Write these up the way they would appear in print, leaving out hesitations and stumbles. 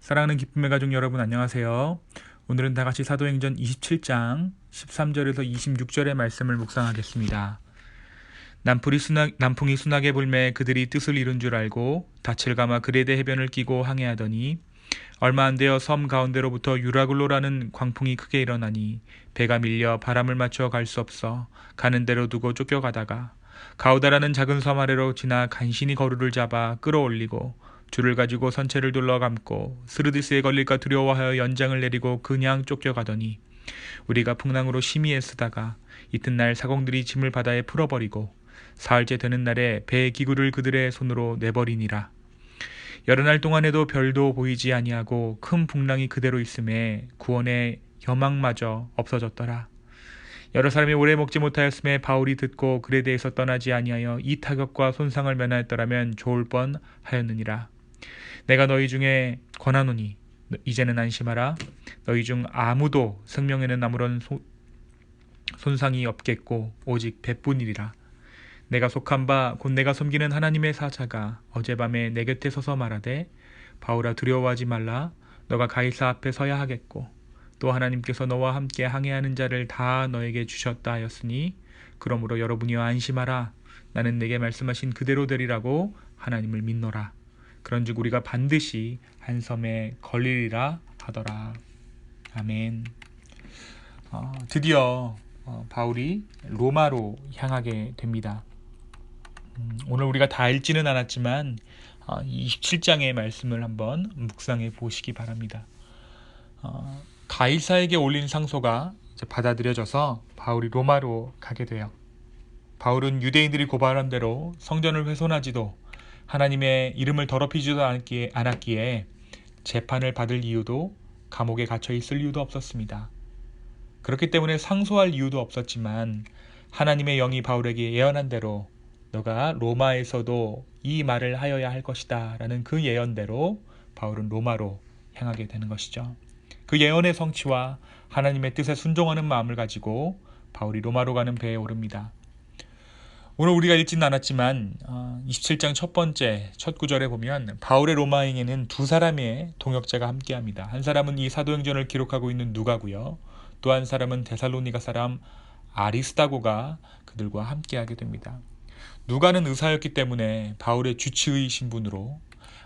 사랑하는 기쁨의 가족 여러분 안녕하세요. 오늘은 다같이 사도행전 27장 13절에서 26절의 말씀을 묵상하겠습니다. 남풍이 순하게 불매 그들이 뜻을 이룬 줄 알고 닻을 감아 그레데 해변을 끼고 항해하더니 얼마 안 되어 섬 가운데로부터 유라굴로라는 광풍이 크게 일어나니 배가 밀려 바람을 맞춰 갈 수 없어 가는 대로 두고 쫓겨가다가 가우다라는 작은 섬 아래로 지나 간신히 거루를 잡아 끌어올리고 줄을 가지고 선체를 둘러감고 스르디스에 걸릴까 두려워하여 연장을 내리고 그냥 쫓겨가더니 우리가 풍랑으로 심히 애쓰다가 이튿날 사공들이 짐을 바다에 풀어버리고 사흘째 되는 날에 배의 기구를 그들의 손으로 내버리니라. 여러 날 동안에도 별도 보이지 아니하고 큰 풍랑이 그대로 있음에 구원의 여망마저 없어졌더라. 여러 사람이 오래 먹지 못하였음에 바울이 듣고 그에 대해서 떠나지 아니하여 이 타격과 손상을 면하였더라면 좋을 뻔하였느니라. 내가 너희 중에 권하노니 이제는 안심하라. 너희 중 아무도 생명에는 아무런 손상이 없겠고 오직 배뿐이리라. 내가 속한 바 곧 내가 섬기는 하나님의 사자가 어젯밤에 내 곁에 서서 말하되 바울아 두려워하지 말라. 너가 가이사 앞에 서야 하겠고 또 하나님께서 너와 함께 항해하는 자를 다 너에게 주셨다 하였으니 그러므로 여러분이여 안심하라. 나는 내게 말씀하신 그대로 되리라고 하나님을 믿노라. 그런즉 우리가 반드시 한 섬에 걸리리라 하더라. 아멘. 드디어 바울이 로마로 향하게 됩니다. 오늘 우리가 다 읽지는 않았지만 27장의 말씀을 한번 묵상해 보시기 바랍니다. 가이사에게 올린 상소가 이제 받아들여져서 바울이 로마로 가게 돼요. 바울은 유대인들이 고발한 대로 성전을 훼손하지도 하나님의 이름을 더럽히지도 않았기에 재판을 받을 이유도 감옥에 갇혀 있을 이유도 없었습니다. 그렇기 때문에 상소할 이유도 없었지만 하나님의 영이 바울에게 예언한 대로 너가 로마에서도 이 말을 하여야 할 것이다 라는 그 예언대로 바울은 로마로 향하게 되는 것이죠. 그 예언의 성취와 하나님의 뜻에 순종하는 마음을 가지고 바울이 로마로 가는 배에 오릅니다. 오늘 우리가 읽지는 않았지만 27장 첫 구절에 보면 바울의 로마행에는 두 사람의 동역자가 함께합니다. 한 사람은 이 사도행전을 기록하고 있는 누가고요. 또 한 사람은 데살로니가 사람 아리스다고가 그들과 함께하게 됩니다. 누가는 의사였기 때문에 바울의 주치의 신분으로,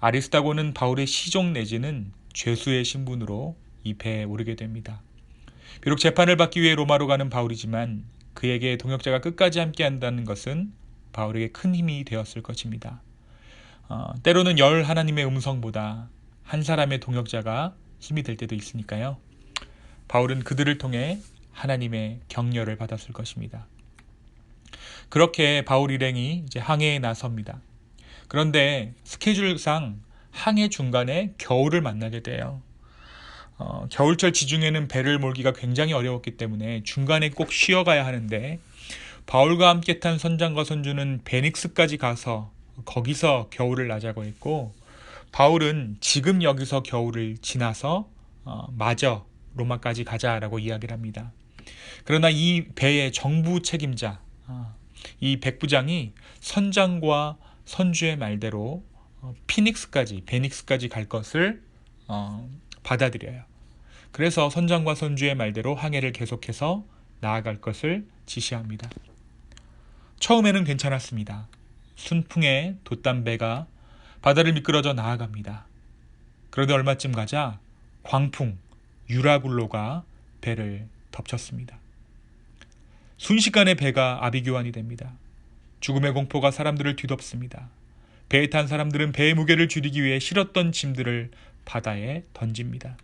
아리스다고는 바울의 시종 내지는 죄수의 신분으로 이 배에 오르게 됩니다. 비록 재판을 받기 위해 로마로 가는 바울이지만 그에게 동역자가 끝까지 함께한다는 것은 바울에게 큰 힘이 되었을 것입니다. 때로는 열 하나님의 음성보다 한 사람의 동역자가 힘이 될 때도 있으니까요. 바울은 그들을 통해 하나님의 격려를 받았을 것입니다. 그렇게 바울 일행이 이제 항해에 나섭니다. 그런데 스케줄상 항해 중간에 겨울을 만나게 돼요. 겨울철 지중해는 배를 몰기가 굉장히 어려웠기 때문에 중간에 꼭 쉬어가야 하는데 바울과 함께 탄 선장과 선주는 베닉스까지 가서 거기서 겨울을 나자고 했고 바울은 지금 여기서 겨울을 지나서 마저 로마까지 가자라고 이야기를 합니다. 그러나 이 배의 정부 책임자 이 백부장이 선장과 선주의 말대로 베닉스까지 갈 것을 받아들여요. 그래서 선장과 선주의 말대로 항해를 계속해서 나아갈 것을 지시합니다. 처음에는 괜찮았습니다. 순풍에 돛단 배가 바다를 미끄러져 나아갑니다. 그런데 얼마쯤 가자 광풍, 유라굴로가 배를 덮쳤습니다. 순식간에 배가 아비규환이 됩니다. 죽음의 공포가 사람들을 뒤덮습니다. 배에 탄 사람들은 배의 무게를 줄이기 위해 실었던 짐들을 바다에 던집니다.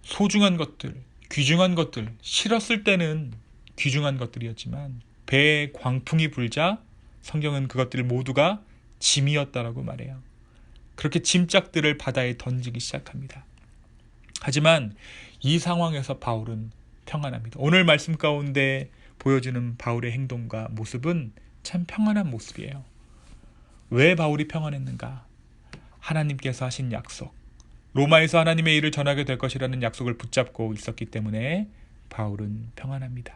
소중한 것들, 귀중한 것들, 실었을 때는 귀중한 것들이었지만 배에 광풍이 불자 성경은 그것들 모두가 짐이었다라고 말해요. 그렇게 짐짝들을 바다에 던지기 시작합니다. 하지만 이 상황에서 바울은 평안합니다. 오늘 말씀 가운데 보여주는 바울의 행동과 모습은 참 평안한 모습이에요. 왜 바울이 평안했는가? 하나님께서 하신 약속, 로마에서 하나님의 일을 전하게 될 것이라는 약속을 붙잡고 있었기 때문에 바울은 평안합니다.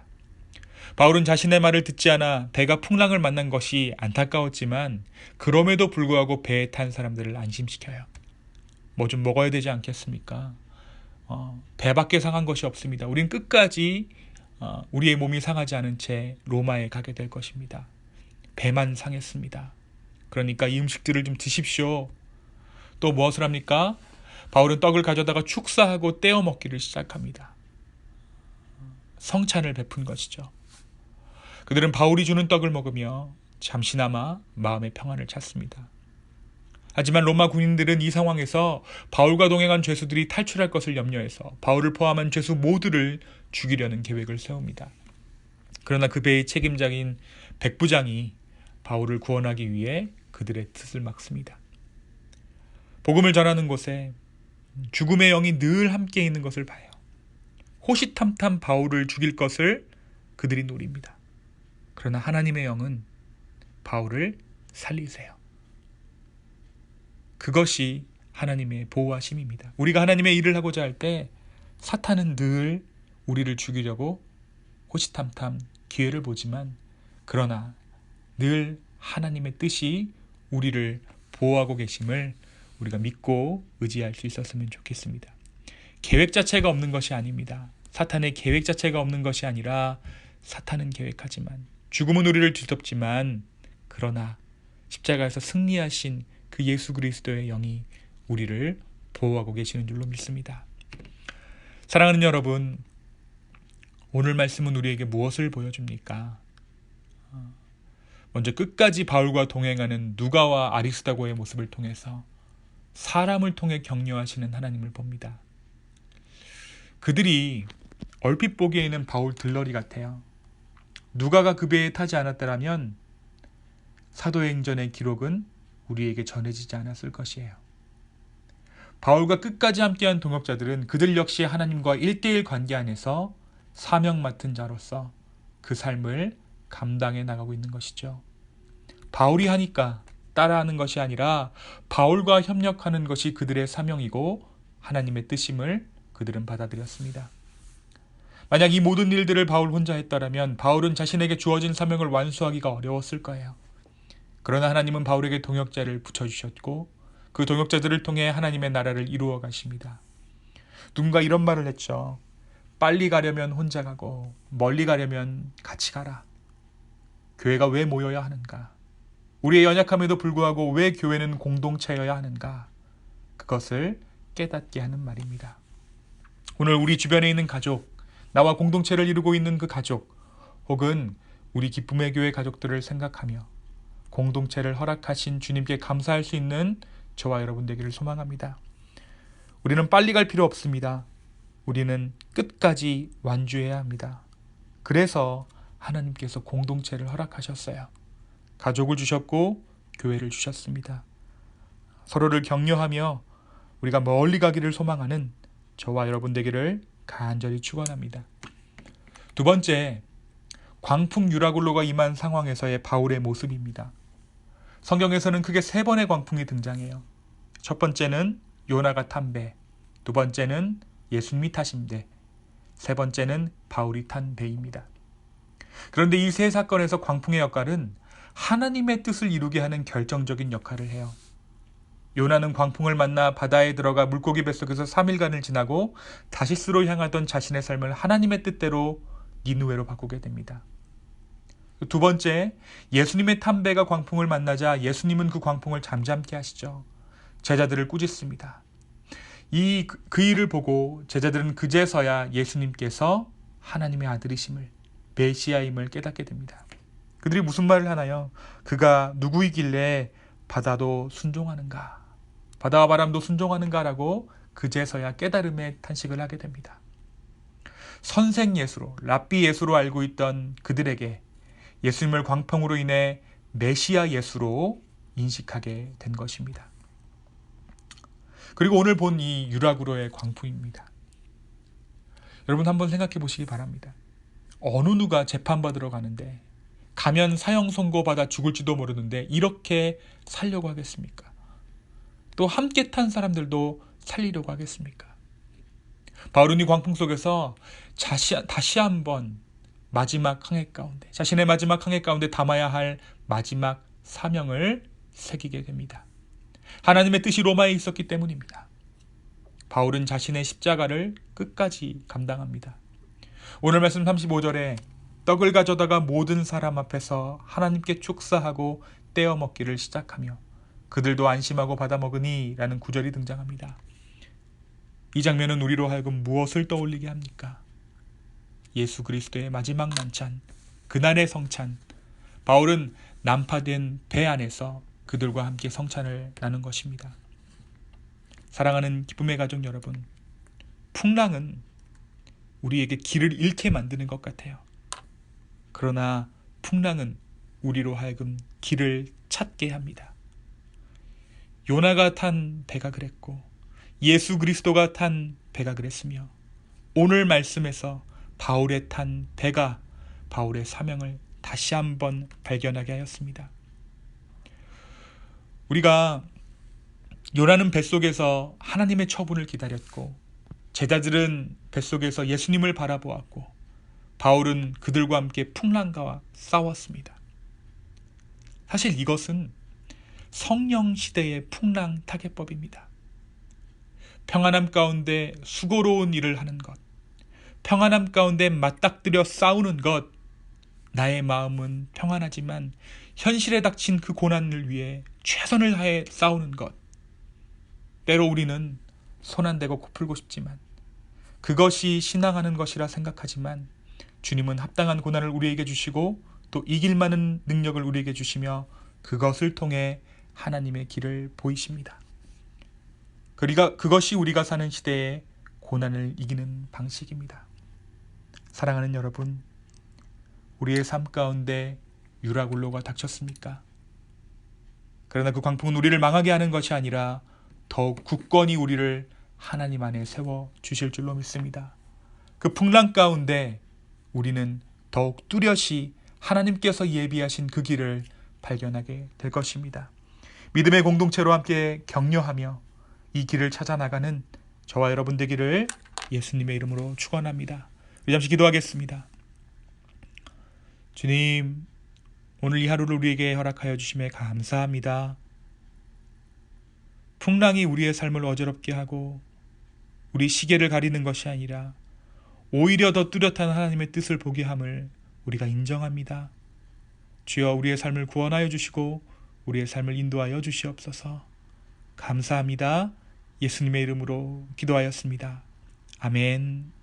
바울은 자신의 말을 듣지 않아 배가 풍랑을 만난 것이 안타까웠지만 그럼에도 불구하고 배에 탄 사람들을 안심시켜요. 뭐 좀 먹어야 되지 않겠습니까? 배밖에 상한 것이 없습니다. 우린 끝까지 우리의 몸이 상하지 않은 채 로마에 가게 될 것입니다. 배만 상했습니다. 그러니까 이 음식들을 좀 드십시오. 또 무엇을 합니까? 바울은 떡을 가져다가 축사하고 떼어 먹기를 시작합니다. 성찬을 베푼 것이죠. 그들은 바울이 주는 떡을 먹으며 잠시나마 마음의 평안을 찾습니다. 하지만 로마 군인들은 이 상황에서 바울과 동행한 죄수들이 탈출할 것을 염려해서 바울을 포함한 죄수 모두를 죽이려는 계획을 세웁니다. 그러나 그 배의 책임자인 백부장이 바울을 구원하기 위해 그들의 뜻을 막습니다. 복음을 전하는 곳에 죽음의 영이 늘 함께 있는 것을 봐요. 호시탐탐 바울을 죽일 것을 그들이 노립니다. 그러나 하나님의 영은 바울을 살리세요. 그것이 하나님의 보호하심입니다. 우리가 하나님의 일을 하고자 할 때 사탄은 늘 우리를 죽이려고 호시탐탐 기회를 보지만, 그러나 늘 하나님의 뜻이 우리를 보호하고 계심을 우리가 믿고 의지할 수 있었으면 좋겠습니다. 계획 자체가 없는 것이 아닙니다. 사탄의 계획 자체가 없는 것이 아니라 사탄은 계획하지만, 죽음은 우리를 뒤덮지만, 그러나 십자가에서 승리하신 그 예수 그리스도의 영이 우리를 보호하고 계시는 줄로 믿습니다. 사랑하는 여러분, 오늘 말씀은 우리에게 무엇을 보여줍니까? 먼저 끝까지 바울과 동행하는 누가와 아리스다고의 모습을 통해서 사람을 통해 격려하시는 하나님을 봅니다. 그들이 얼핏 보기에는 바울 들러리 같아요. 누가가 그 배에 타지 않았더라면 사도행전의 기록은 우리에게 전해지지 않았을 것이에요. 바울과 끝까지 함께한 동역자들은 그들 역시 하나님과 1:1 관계 안에서 사명 맡은 자로서 그 삶을 감당해 나가고 있는 것이죠. 바울이 하니까 따라하는 것이 아니라 바울과 협력하는 것이 그들의 사명이고 하나님의 뜻임을 그들은 받아들였습니다. 만약 이 모든 일들을 바울 혼자 했더라면 바울은 자신에게 주어진 사명을 완수하기가 어려웠을 거예요. 그러나 하나님은 바울에게 동역자를 붙여주셨고 그 동역자들을 통해 하나님의 나라를 이루어 가십니다. 누군가 이런 말을 했죠. 빨리 가려면 혼자 가고 멀리 가려면 같이 가라. 교회가 왜 모여야 하는가? 우리의 연약함에도 불구하고 왜 교회는 공동체여야 하는가? 그것을 깨닫게 하는 말입니다. 오늘 우리 주변에 있는 가족, 나와 공동체를 이루고 있는 그 가족, 혹은 우리 기쁨의 교회 가족들을 생각하며 공동체를 허락하신 주님께 감사할 수 있는 저와 여러분 되기를 소망합니다. 우리는 빨리 갈 필요 없습니다. 우리는 끝까지 완주해야 합니다. 그래서 하나님께서 공동체를 허락하셨어요. 가족을 주셨고 교회를 주셨습니다. 서로를 격려하며 우리가 멀리 가기를 소망하는 저와 여러분 되기를 간절히 축원합니다. 두 번째, 광풍 유라굴로가 임한 상황에서의 바울의 모습입니다. 성경에서는 크게 3번의 광풍이 등장해요. 첫 번째는 요나가 탄 배, 두 번째는 예수님이 타신 배, 세 번째는 바울이 탄 배입니다. 그런데 이 세 사건에서 광풍의 역할은 하나님의 뜻을 이루게 하는 결정적인 역할을 해요. 요나는 광풍을 만나 바다에 들어가 물고기 뱃속에서 3일간을 지나고 다시스로 향하던 자신의 삶을 하나님의 뜻대로 니느웨로 바꾸게 됩니다. 두 번째, 예수님의 탄 배가 광풍을 만나자 예수님은 그 광풍을 잠잠케 하시죠. 제자들을 꾸짖습니다. 그 일을 보고 제자들은 그제서야 예수님께서 하나님의 아들이심을, 메시아임을 깨닫게 됩니다. 그들이 무슨 말을 하나요? 그가 누구이길래 바다도 순종하는가? 바다와 바람도 순종하는가라고 그제서야 깨달음의 탄식을 하게 됩니다. 선생 예수로, 랍비 예수로 알고 있던 그들에게 예수님을 광풍으로 인해 메시아 예수로 인식하게 된 것입니다. 그리고 오늘 본 이 유라굴로의 광풍입니다. 여러분 한번 생각해 보시기 바랍니다. 어느 누가 재판받으러 가는데 가면 사형 선고받아 죽을지도 모르는데 이렇게 살려고 하겠습니까? 또 함께 탄 사람들도 살리려고 하겠습니까? 바울은 이 광풍 속에서 다시 한번 마지막 항해 가운데, 자신의 마지막 항해 가운데 담아야 할 마지막 사명을 새기게 됩니다. 하나님의 뜻이 로마에 있었기 때문입니다. 바울은 자신의 십자가를 끝까지 감당합니다. 오늘 말씀 35절에 떡을 가져다가 모든 사람 앞에서 하나님께 축사하고 떼어 먹기를 시작하며 그들도 안심하고 받아 먹으니 라는 구절이 등장합니다. 이 장면은 우리로 하여금 무엇을 떠올리게 합니까? 예수 그리스도의 마지막 만찬, 그날의 성찬. 바울은 난파된 배 안에서 그들과 함께 성찬을 나눈 것입니다. 사랑하는 기쁨의 가족 여러분, 풍랑은 우리에게 길을 잃게 만드는 것 같아요. 그러나 풍랑은 우리로 하여금 길을 찾게 합니다. 요나가 탄 배가 그랬고 예수 그리스도가 탄 배가 그랬으며 오늘 말씀에서 바울의 탄 배가 바울의 사명을 다시 한번 발견하게 하였습니다. 우리가 요나는 뱃속에서 하나님의 처분을 기다렸고 제자들은 뱃속에서 예수님을 바라보았고 바울은 그들과 함께 풍랑과 싸웠습니다. 사실 이것은 성령 시대의 풍랑 타개법입니다. 평안함 가운데 수고로운 일을 하는 것, 평안함 가운데 맞닥뜨려 싸우는 것, 나의 마음은 평안하지만 현실에 닥친 그 고난을 위해 최선을 다해 싸우는 것. 때로 우리는 손 안 대고 코 풀고 싶지만 그것이 신앙하는 것이라 생각하지만 주님은 합당한 고난을 우리에게 주시고 또 이길 만한 능력을 우리에게 주시며 그것을 통해 하나님의 길을 보이십니다. 그것이 우리가 사는 시대의 고난을 이기는 방식입니다. 사랑하는 여러분, 우리의 삶 가운데 유라굴로가 닥쳤습니까? 그러나 그 광풍은 우리를 망하게 하는 것이 아니라 더욱 굳건히 우리를 하나님 안에 세워 주실 줄로 믿습니다. 그 풍랑 가운데 우리는 더욱 뚜렷이 하나님께서 예비하신 그 길을 발견하게 될 것입니다. 믿음의 공동체로 함께 격려하며 이 길을 찾아 나가는 저와 여러분 되기를 예수님의 이름으로 축원합니다. 우리 잠시 기도하겠습니다. 주님, 오늘 이 하루를 우리에게 허락하여 주심에 감사합니다. 풍랑이 우리의 삶을 어지럽게 하고 우리 시계를 가리는 것이 아니라 오히려 더 뚜렷한 하나님의 뜻을 보게 함을 우리가 인정합니다. 주여, 우리의 삶을 구원하여 주시고 우리의 삶을 인도하여 주시옵소서. 감사합니다. 예수님의 이름으로 기도하였습니다. 아멘.